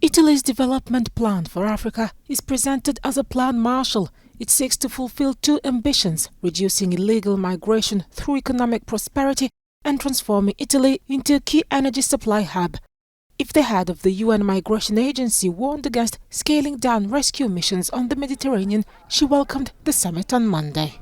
Italy's development plan for Africa is presented as a plan Marshall. It seeks to fulfill two ambitions: reducing illegal migration through economic prosperity and transforming Italy into a key energy supply hub. If the head of the UN Migration Agency warned against scaling down rescue missions on the Mediterranean, she welcomed the summit on Monday.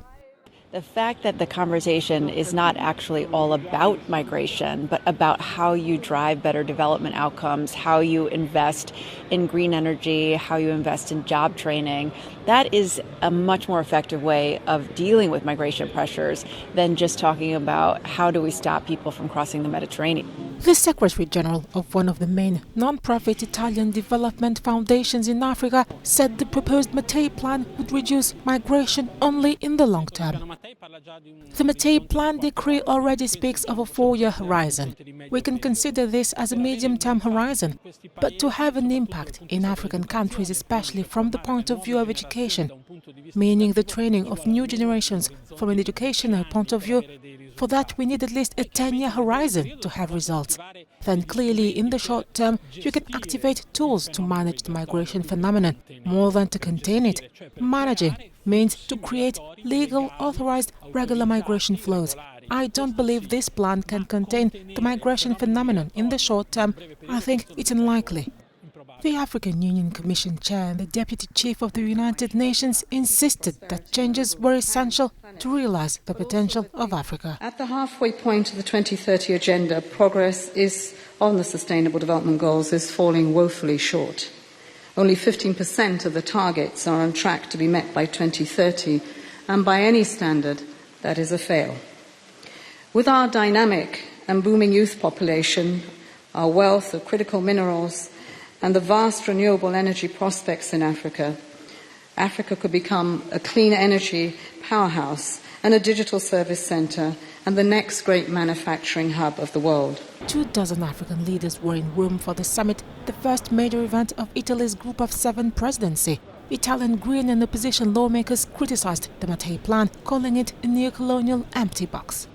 The fact that the conversation is not actually all about migration, but about how you drive better development outcomes, how you invest in green energy, how you invest in job training, that is a much more effective way of dealing with migration pressures than just talking about how do we stop people from crossing the Mediterranean. The Secretary General of one of the main non-profit Italian development foundations in Africa said the proposed Mattei plan would reduce migration only in the long term. The Mattei Plan decree already speaks of a 4-year horizon. We can consider this as a medium-term horizon, but to have an impact in African countries, especially from the point of view of education, meaning the training of new generations from an educational point of view, for that we need at least a 10-year horizon to have results. Then clearly in the short term you can activate tools to manage the migration phenomenon more than to contain it. Managing means to create legal, authorized, regular migration flows. I don't believe this plan can contain the migration phenomenon in the short term. I think it's unlikely. The African Union Commission Chair and the Deputy Chief of the United Nations insisted that changes were essential to realize the potential of Africa. At the halfway point of the 2030 agenda, progress on the Sustainable Development Goals is falling woefully short. Only 15% of the targets are on track to be met by 2030, and by any standard, that is a fail. With our dynamic and booming youth population, our wealth of critical minerals, and the vast renewable energy prospects in Africa, Africa could become a clean energy powerhouse and a digital service centre and the next great manufacturing hub of the world. 24 African leaders were in Rome for the summit, the first major event of Italy's Group of 7 presidency. Italian Green and opposition lawmakers criticized the Mattei plan, calling it a neo-colonial empty box.